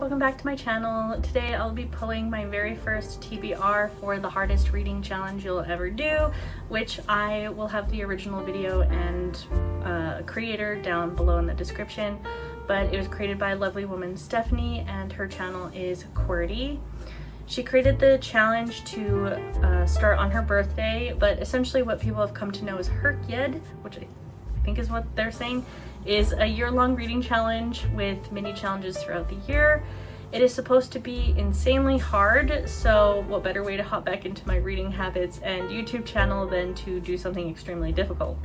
welcome back to my channel. Today I'll be pulling my very first TBR for the hardest reading challenge you'll ever do, which I will have the original video and creator down below in the description, but it was created by a lovely woman, Stephanie, and her channel is Qwordy. She created the challenge to start on her birthday, but essentially what people have come to know as HRCYED, which I think is what they're saying, is a year-long reading challenge with mini challenges throughout the year. It is supposed to be insanely hard, so what better way to hop back into my reading habits and YouTube channel than to do something extremely difficult.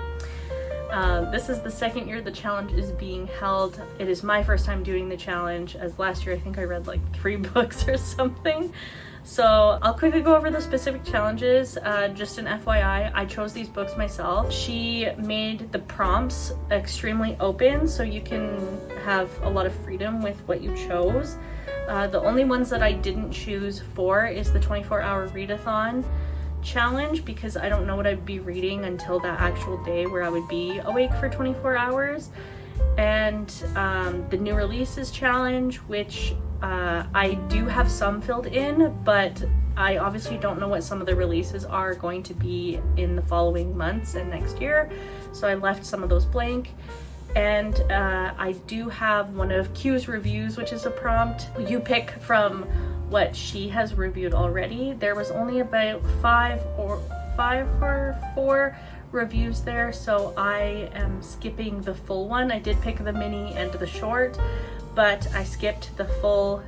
This is the second year the challenge is being held. It is my first time doing the challenge, as last year I think I read like 3 books or something. So I'll quickly go over the specific challenges. Just an FYI, I chose these books myself. She made the prompts extremely open, so you can have a lot of freedom with what you chose. The only ones that I didn't choose for is the 24-hour Readathon challenge, because I don't know what I'd be reading until that actual day where I would be awake for 24 hours. And the new releases challenge, which I do have some filled in, but I obviously don't know what some of the releases are going to be in the following months and next year, so I left some of those blank. And I do have one of Q's reviews, which is a prompt. You pick from what she has reviewed already. There was only about 5 or 4 reviews there, so I am skipping the full one. I did pick the mini and the short, but I skipped the full,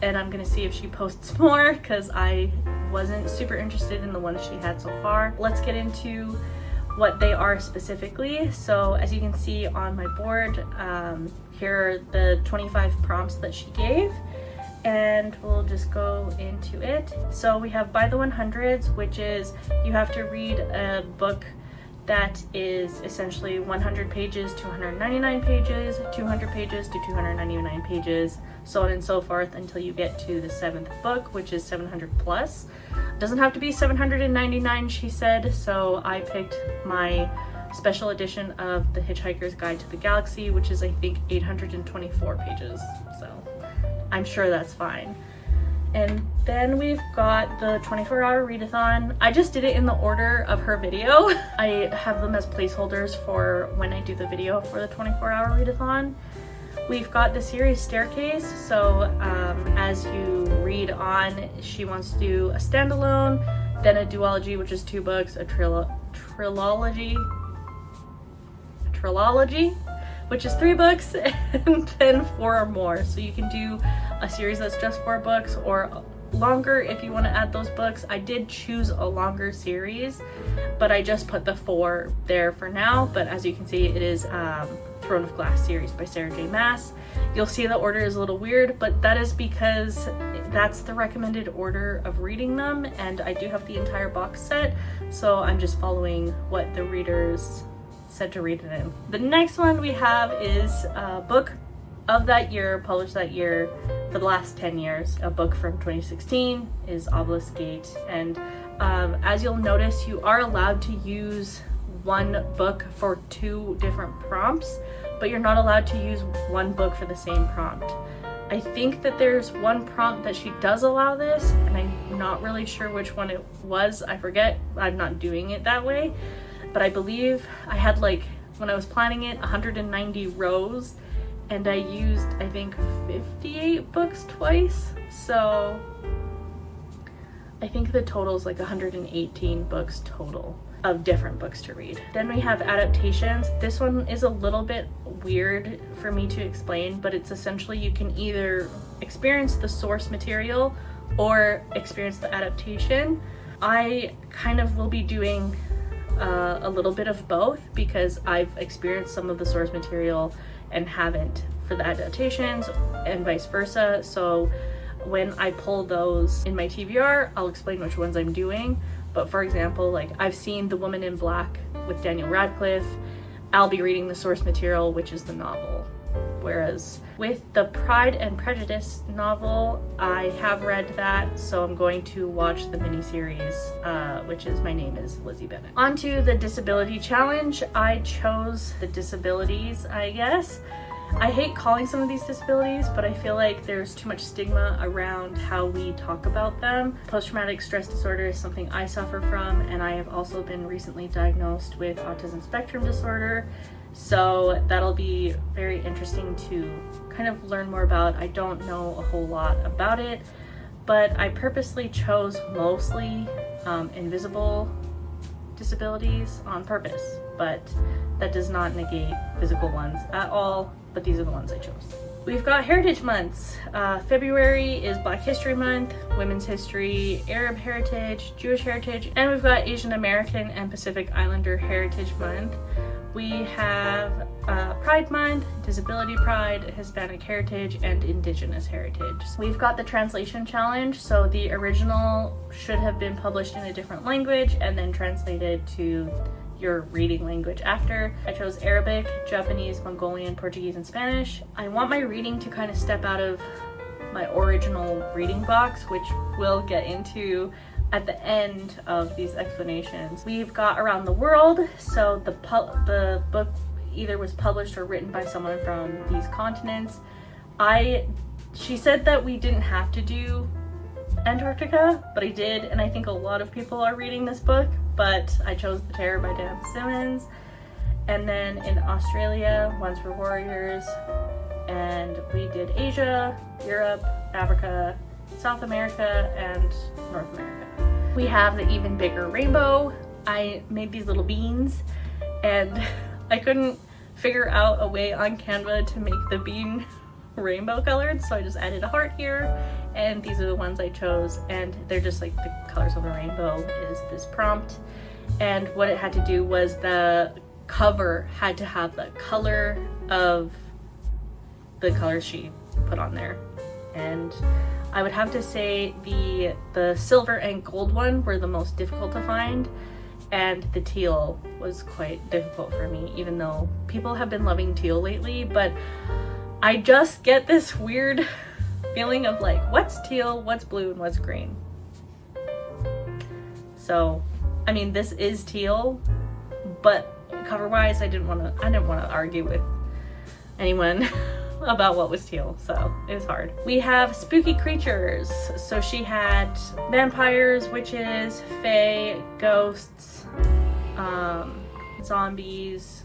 and I'm gonna see if she posts more because I wasn't super interested in the ones she had so far. Let's get into what they are specifically. So as you can see on my board, here are the 25 prompts that she gave, and we'll just go into it. So we have by the 100s, which is you have to read a book that is essentially 100 pages to 199 pages, 200 pages to 299 pages, so on and so forth until you get to the 7th book, which is 700 plus. Doesn't have to be 799, she said, so I picked my special edition of The Hitchhiker's Guide to the Galaxy, which is I think 824 pages, so I'm sure that's fine. And then we've got the 24-hour Readathon. I just did it in the order of her video. I have them as placeholders for when I do the video for the 24-hour Readathon. We've got the series Staircase, so as you read on, she wants to do a standalone, then a duology, which is 2 books, a trilogy, which is 3 books, and then 4 or more. So you can do a series that's just 4 books or longer if you want to add those books. I did choose a longer series, but I just put the 4 there for now. But as you can see, it is Throne of Glass series by Sarah J. Maas. You'll see the order is a little weird, but that is because that's the recommended order of reading them, and I do have the entire box set, so I'm just following what the readers said to read it in. The next one we have is a book of that year, published that year for the last 10 years. A book from 2016 is Obelisk Gate, and as you'll notice, you are allowed to use 1 book for 2 different prompts, but you're not allowed to use 1 book for the same prompt. I think that there's 1 prompt that she does allow this, and I'm not really sure which one it was. I forget, I'm not doing it that way, but I believe I had, like, when I was planning it, 190 rows, and I used, I think, 58 books twice, so I think the total is like 118 books total of different books to read. Then we have adaptations. This one is a little bit weird for me to explain, but it's essentially you can either experience the source material or experience the adaptation. I kind of will be doing a little bit of both because I've experienced some of the source material and haven't for the adaptations, and vice versa. So when I pull those in my TBR, I'll explain which ones I'm doing. But for example, like I've seen The Woman in Black with Daniel Radcliffe. I'll be reading the source material, which is the novel. Whereas with the Pride and Prejudice novel, I have read that, so I'm going to watch the miniseries, which is My Name is Lizzie Bennet. On to the disability challenge. I chose the disabilities, I guess. I hate calling some of these disabilities, but I feel like there's too much stigma around how we talk about them. Post-traumatic stress disorder is something I suffer from, and I have also been recently diagnosed with autism spectrum disorder. So that'll be very interesting to kind of learn more about. I don't know a whole lot about it, but I purposely chose mostly invisible disabilities on purpose, but that does not negate physical ones at all, but these are the ones I chose. We've got heritage months. February is Black History Month, Women's History, Arab Heritage, Jewish Heritage, and we've got Asian American and Pacific Islander Heritage Month. We have Pride Month, Disability Pride, Hispanic Heritage, and Indigenous Heritage. We've got the translation challenge, so the original should have been published in a different language and then translated to your reading language after. I chose Arabic, Japanese, Mongolian, Portuguese, and Spanish. I want my reading to kind of step out of my original reading box, which we'll get into at the end of these explanations. We've got Around the World, so the book either was published or written by someone from these continents. She said that we didn't have to do Antarctica, but I did, and I think a lot of people are reading this book, but I chose The Terror by Dan Simmons. And then in Australia, Ones for Warriors, and we did Asia, Europe, Africa, South America, and North America. We have The Even Bigger Rainbow. I made these little beans, and I couldn't figure out a way on Canva to make the bean rainbow colored, so I just added a heart here, and these are the ones I chose, and they're just like the colors of the rainbow is this prompt. And what it had to do was the cover had to have the color of the colors she put on there, and I would have to say the silver and gold one were the most difficult to find, and the teal was quite difficult for me, even though people have been loving teal lately, but I just get this weird feeling of like, what's teal, what's blue, and what's green? So, I mean, this is teal, but cover-wise, I didn't want to argue with anyone about what was teal, so it was hard. We have spooky creatures. So she had vampires, witches, fae, ghosts, zombies,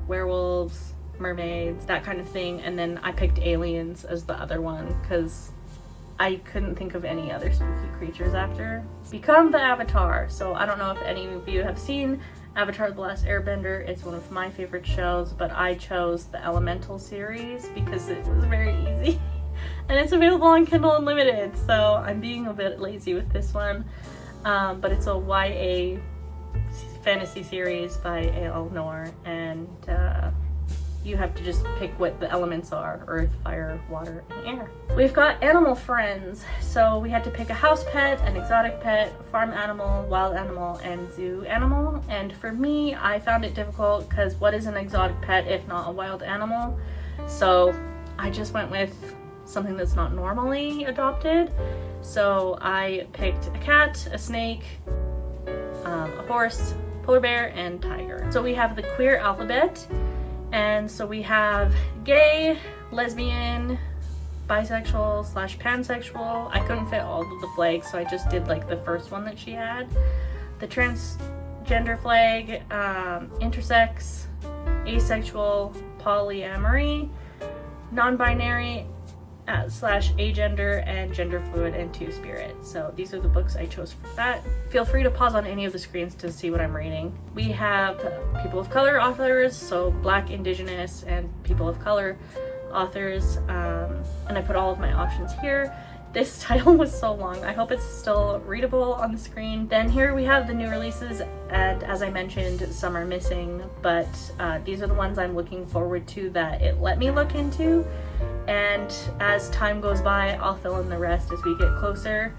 werewolves, mermaids, that kind of thing, and then I picked aliens as the other one because I couldn't think of any other spooky creatures after. Become the Avatar. So I don't know if any of you have seen Avatar: The Last Airbender. It's one of my favorite shows, but I chose the Elemental series because it was very easy and it's available on Kindle Unlimited, so I'm being a bit lazy with this one. But it's a YA fantasy series by A.L. Noor, and you have to just pick what the elements are: earth, fire, water, and air. We've got animal friends. So we had to pick a house pet, an exotic pet, farm animal, wild animal, and zoo animal. And for me, I found it difficult because what is an exotic pet if not a wild animal? So I just went with something that's not normally adopted. So I picked a cat, a snake, a horse, polar bear, and tiger. So we have the queer alphabet. And so we have gay, lesbian, bisexual / pansexual. I couldn't fit all of the flags, so I just did like the first one that she had. The transgender flag, intersex, asexual, polyamory, non-binary, / agender, and gender fluid, and two-spirit. So these are the books I chose for that. Feel free to pause on any of the screens to see what I'm reading. We have people of color authors, so Black, Indigenous, and people of color authors, and I put all of my options here. This title was so long. I hope it's still readable on the screen. Then here we have the new releases, and as I mentioned, some are missing, but these are the ones I'm looking forward to that it let me look into. And as time goes by, I'll fill in the rest as we get closer.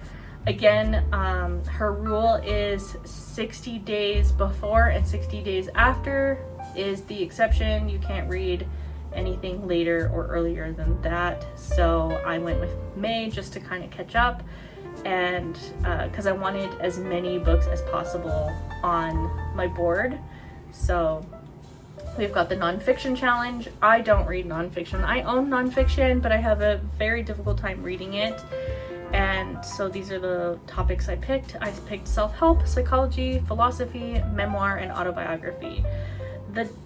Again, her rule is 60 days before and 60 days after is the exception. You can't read anything later or earlier than that. So I went with May just to kind of catch up, and because I wanted as many books as possible on my board. So We've got the nonfiction challenge. I don't read nonfiction. I own nonfiction, but I have a very difficult time reading it. And so these are the topics I picked. I picked self-help, psychology, philosophy, memoir, and autobiography.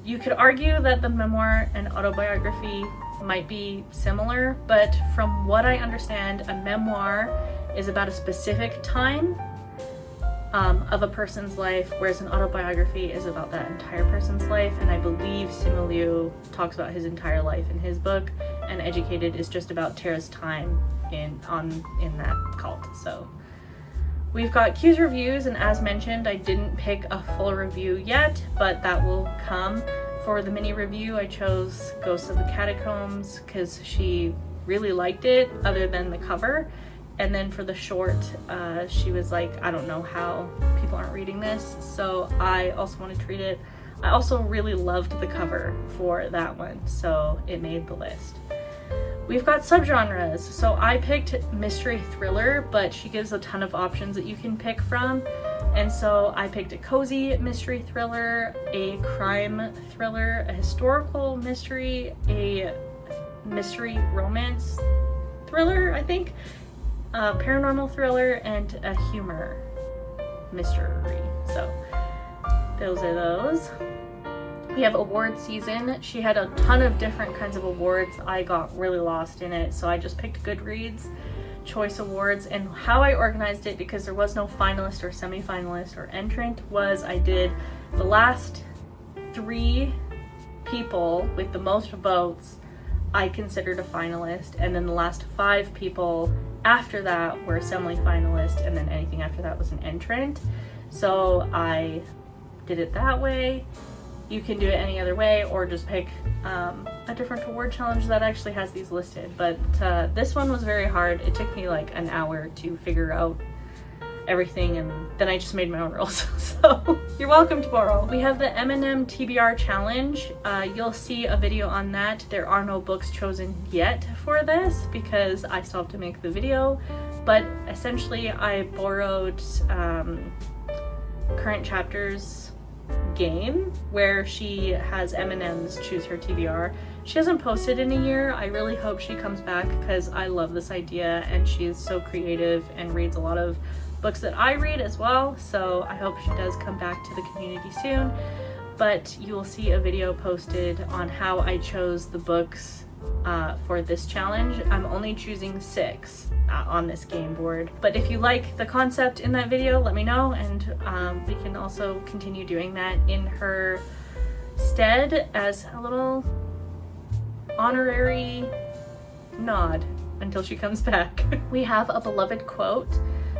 You could argue that the memoir and autobiography might be similar, but from what I understand, a memoir is about a specific time of a person's life, whereas an autobiography is about that entire person's life. And I believe Simu Liu talks about his entire life in his book, and Educated is just about Tara's time in that cult. So we've got Q's reviews, and as mentioned, I didn't pick a full review yet, but that will come. For the mini review, I chose Ghosts of the Catacombs because she really liked it, other than the cover. And then for the short, she was like, I don't know how people aren't reading this, so I also wanted to read it. I also really loved the cover for that one, so it made the list. We've got subgenres. So I picked mystery thriller, but she gives a ton of options that you can pick from. And so I picked a cozy mystery thriller, a crime thriller, a historical mystery, a mystery romance thriller, I think, a paranormal thriller, and a humor mystery. So those are those. We have award season. She had a ton of different kinds of awards. I got really lost in it, so I just picked Goodreads Choice Awards. And how I organized it, because there was no finalist or semi-finalist or entrant, was I did the last 3 people with the most votes I considered a finalist, and then the last 5 people after that were semi-finalists, and then anything after that was an entrant. So I did it that way. You can do it any other way, or just pick a different award challenge that actually has these listed. But this one was very hard. It took me like an hour to figure out everything, and then I just made my own rules. So you're welcome to borrow. We have the M&M TBR challenge. You'll see a video on that. There are no books chosen yet for this because I still have to make the video, but essentially I borrowed CurrentChapter's game where she has M&M's choose her TBR. She hasn't posted in a year. I really hope she comes back because I love this idea, and she is so creative and reads a lot of books that I read as well, so I hope she does come back to the community soon. But you will see a video posted on how I chose the books for this challenge. I'm only choosing 6 on this game board, but if you like the concept in that video, let me know, and we can also continue doing that in her stead as a little honorary nod until she comes back. We have a beloved quote.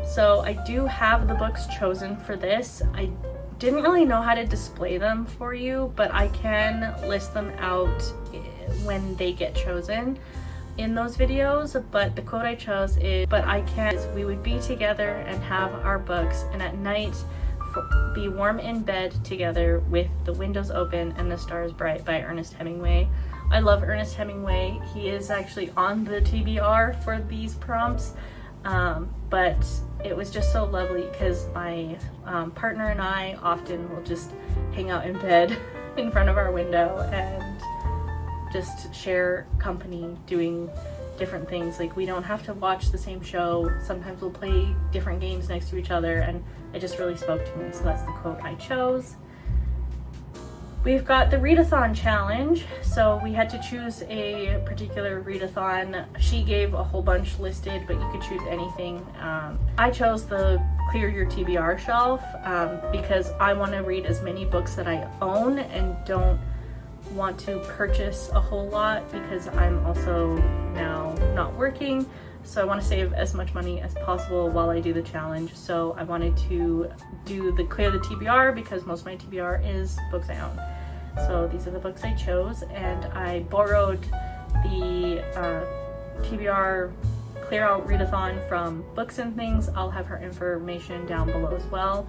So I do have the books chosen for this. I didn't really know how to display them for you, but I can list them out when they get chosen in those videos. But the quote I chose is, we would be together and have our books, and at night be warm in bed together with the windows open and the stars bright, by Ernest Hemingway. I love Ernest Hemingway. He is actually on the TBR for these prompts. But it was just so lovely because my partner and I often will just hang out in bed in front of our window and just share company doing different things. Like, we don't have to watch the same show. Sometimes we'll play different games next to each other, and it just really spoke to me. So that's the quote I chose. We've got the Readathon challenge. So we had to choose a particular readathon. She gave a whole bunch listed, but you could choose anything. I chose the Clear Your TBR shelf because I want to read as many books that I own and don't want to purchase a whole lot because I'm also now not working. So I want to save as much money as possible while I do the challenge. So I wanted to do the Clear the TBR because most of my TBR is books I own. So these are the books I chose, and I borrowed the TBR Clearout Readathon from Books and Things. I'll have her information down below as well.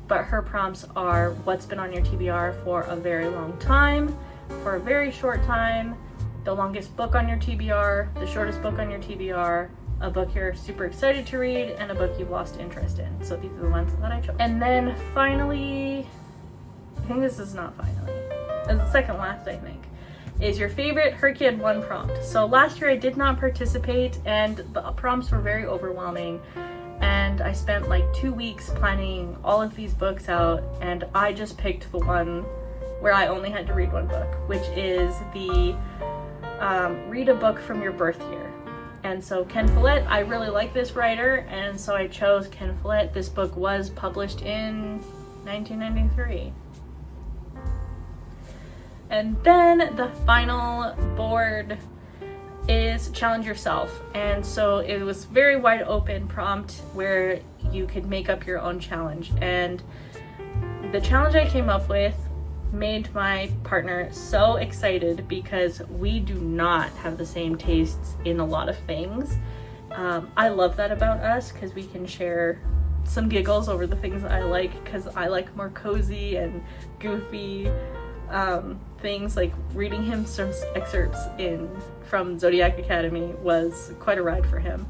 But her prompts are what's been on your TBR for a very long time, for a very short time, the longest book on your TBR, the shortest book on your TBR, a book you're super excited to read, and a book you've lost interest in. So these are the ones that I chose. And then finally, I think this is not finally. as the second last, I think, is your favorite HRCYED 1 prompt. So last year I did not participate and the prompts were very overwhelming, and I spent like 2 weeks planning all of these books out, and I just picked the one where I only had to read one book, which is the read a book from your birth year. And so Ken Follett, I really like this writer, and so I chose Ken Follett. This book was published in 1993. And then the final board is challenge yourself. And so it was very wide open prompt where you could make up your own challenge. And the challenge I came up with made my partner so excited because we do not have the same tastes in a lot of things. I love that about us because we can share some giggles over the things that I like, because I like more cozy and goofy things. Like reading him some excerpts from Zodiac Academy was quite a ride for him,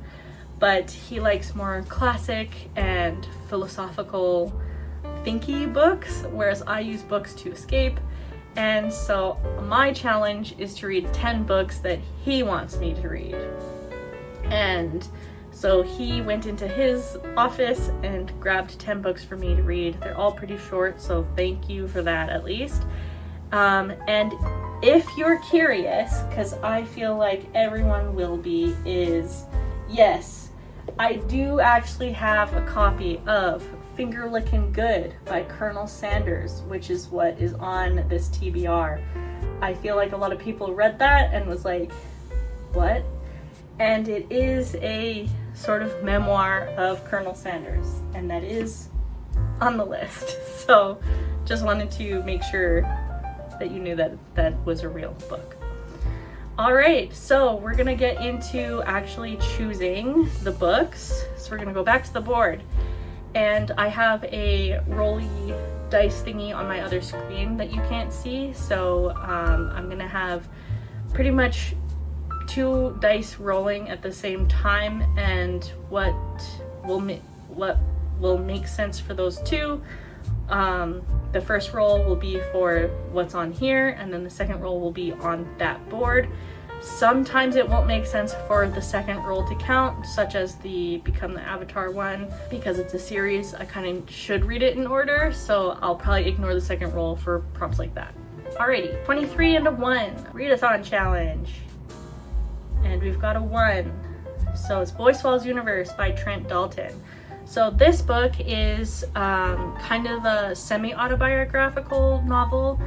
but he likes more classic and philosophical thinky books, whereas I use books to escape. And so my challenge is to read 10 books that he wants me to read. And so he went into his office and grabbed 10 books for me to read. They're all pretty short, so thank you for that at least. And if you're curious, because I feel like everyone will be, is yes, I do actually have a copy of Finger Lickin' Good by Colonel Sanders, which is what is on this TBR. I feel like a lot of people read that and was like, what? And it is a sort of memoir of Colonel Sanders, and that is on the list. So just wanted to make sure that you knew that that was a real book. All right, so we're gonna get into actually choosing the books. So we're gonna go back to the board. And I have a rolly dice thingy on my other screen that you can't see. So I'm gonna have pretty much 2 dice rolling at the same time, and what will make sense for those 2. The first roll will be for what's on here, and then the second roll will be on that board. Sometimes it won't make sense for the second roll to count, such as the Become the Avatar one, because it's a series. I kind of should read it in order, so I'll probably ignore the second roll for prompts like that. Alrighty, 23 and a 1, Readathon challenge. And we've got a 1. So it's Boy Swallows Universe by Trent Dalton. So this book is kind of a semi-autobiographical novel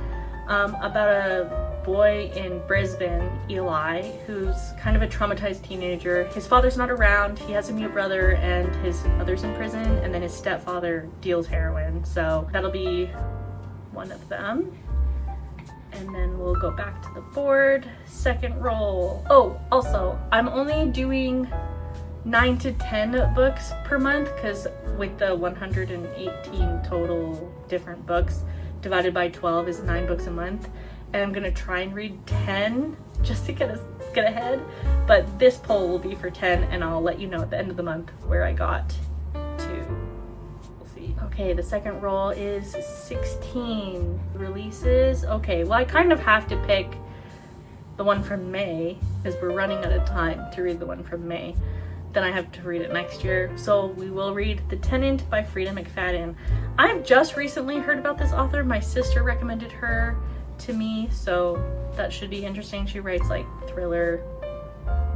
about a boy in Brisbane, Eli, who's kind of a traumatized teenager. His father's not around, he has a mute brother, and his mother's in prison, and then his stepfather deals heroin. So that'll be one of them. And then we'll go back to the board. Second roll. Oh, also, I'm only doing 9 to 10 books per month, because with the 118 total different books divided by 12 is 9 books a month, and I'm gonna try and read 10 just to get ahead. But this poll will be for 10, and I'll let you know at the end of the month where I got to. We'll see. Okay, the second roll is 16 releases. Okay, well, I kind of have to pick the one from May because we're running out of time to read the one from May. Then I have to read it next year. So we will read The Tenant by Frida McFadden. I've just recently heard about this author. My sister recommended her to me, so that should be interesting. She writes like thriller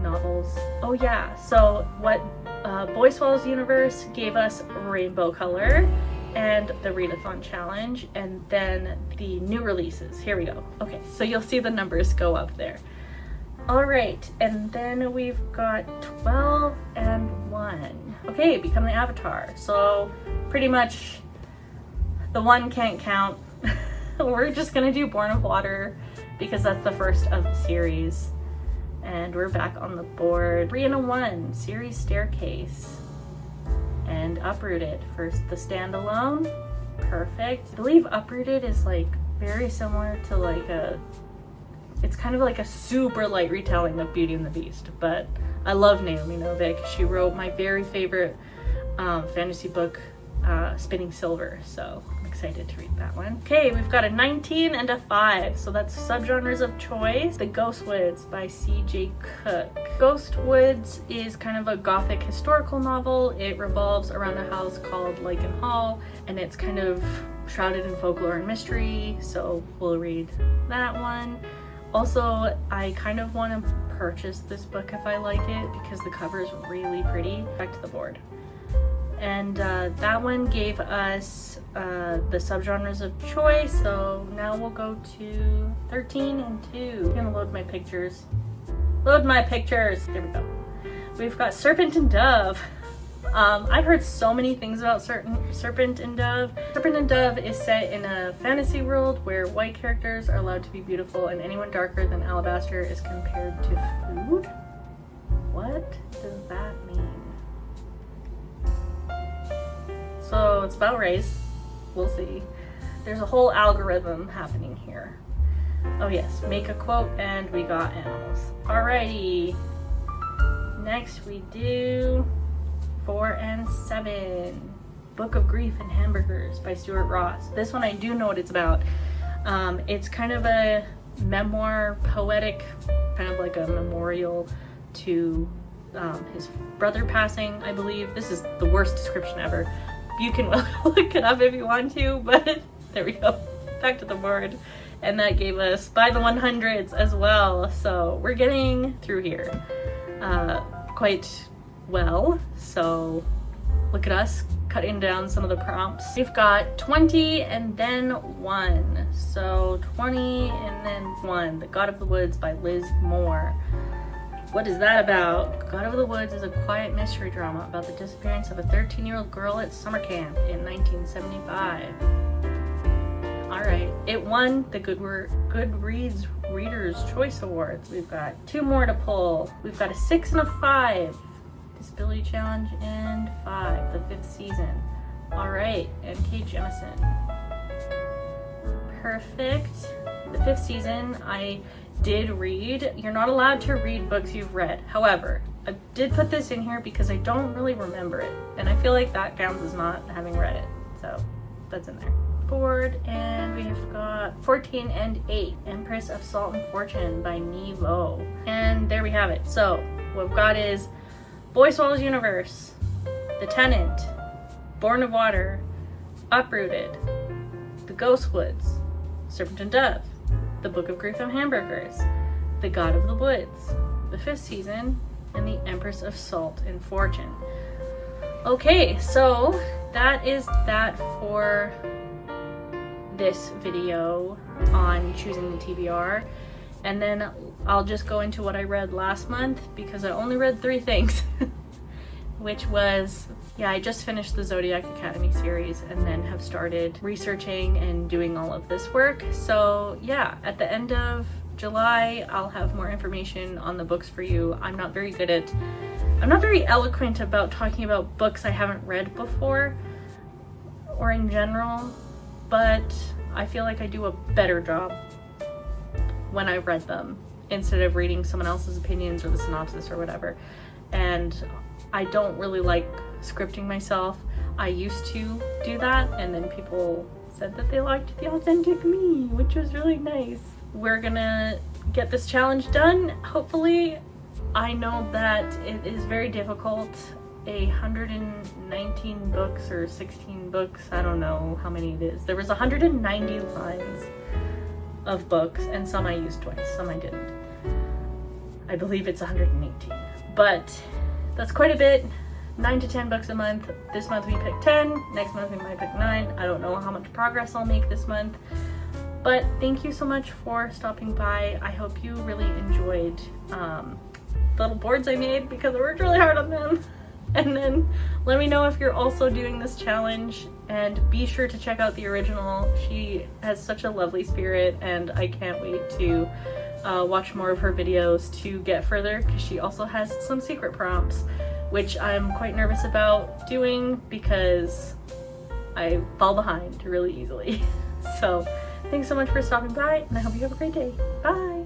novels. Oh yeah, so what Boy Swallows Universe gave us Rainbow Color and the Readathon challenge, and then the new releases. Here we go. Okay, so you'll see the numbers go up there. All right, and then we've got 12 and 1. Okay, Become the Avatar. So pretty much the 1 can't count. We're just gonna do Born of Water because that's the first of the series. And we're back on the board. 3 and a 1, Series Staircase. And Uprooted for the standalone. Perfect. I believe Uprooted is like very similar to like it's kind of like a super light retelling of Beauty and the Beast, but I love Naomi Novik. She wrote my very favorite fantasy book, Spinning Silver, so I'm excited to read that one. Okay, we've got a 19 and a 5, so that's subgenres of choice. The Ghostwoods by C.J. Cook. Ghostwoods is kind of a gothic historical novel. It revolves around a house called Lycan Hall, and it's kind of shrouded in folklore and mystery, so we'll read that one. Also, I kind of want to purchase this book if I like it because the cover is really pretty. Back to the board. And that one gave us the subgenres of choice, so now we'll go to 13 and 2. I'm gonna load my pictures. Load my pictures! There we go. We've got Serpent and Dove. I've heard so many things about Serpent and Dove. Serpent and Dove is set in a fantasy world where white characters are allowed to be beautiful and anyone darker than alabaster is compared to food? What does that mean? So it's about race. We'll see. There's a whole algorithm happening here. Oh yes, make a quote and we got animals. Alrighty. Next we do 4 and 7. Book of Grief and Hamburgers by Stuart Ross. This one I do know what it's about. It's kind of a memoir, poetic, kind of like a memorial to his brother passing, I believe. This is the worst description ever. You can look it up if you want to, but there we go. Back to the board. And that gave us By the 100s as well. So we're getting through here quite well. So look at us cutting down some of the prompts. We've got 20 and then 1. So 20 and then 1. The God of the Woods by Liz Moore. What is that about? God of the Woods is a quiet mystery drama about the disappearance of a 13-year-old girl at summer camp in 1975. Alright, it won the Goodreads Reader's Choice Awards. We've got 2 more to pull. We've got a 6 and a 5. Disability Challenge and 5, the 5th season. Alright, N.K. Jemisin. Perfect. The 5th season, I did read. You're not allowed to read books you've read. However, I did put this in here because I don't really remember it. And I feel like that counts as not having read it. So that's in there. Board, and we've got 14 and 8. Empress of Salt and Fortune by Nevo. And there we have it. So what we've got is Boy Swallows Universe, The Tenant, Born of Water, Uprooted, The Ghostwoods, Serpent and Dove, The Book of Grief and Hamburgers, The God of the Woods, the 5th season, and The Empress of Salt and Fortune. Okay, so that is that for this video on choosing the TBR. And then I'll just go into what I read last month because I only read 3 things. Which was, yeah, I just finished the Zodiac Academy series and then have started researching and doing all of this work. So yeah, at the end of July, I'll have more information on the books for you. I'm not very eloquent about talking about books I haven't read before or in general, but I feel like I do a better job when I read them instead of reading someone else's opinions or the synopsis or whatever. And I don't really like scripting myself. I used to do that, and then people said that they liked the authentic me, which was really nice. We're gonna get this challenge done, hopefully. I know that it is very difficult. 119 books or 16 books, I don't know how many it is. There was 190 lines of books, and some I used twice, some I didn't. I believe it's 118, but that's quite a bit. 9 to 10 books a month. This month we picked 10, next month we might pick 9. I don't know how much progress I'll make this month, but thank you so much for stopping by. I hope you really enjoyed the little boards I made because I worked really hard on them. And then let me know if you're also doing this challenge, and be sure to check out the original. She has such a lovely spirit, and I can't wait to watch more of her videos to get further, because she also has some secret prompts, which I'm quite nervous about doing because I fall behind really easily. So thanks so much for stopping by, and I hope you have a great day. Bye!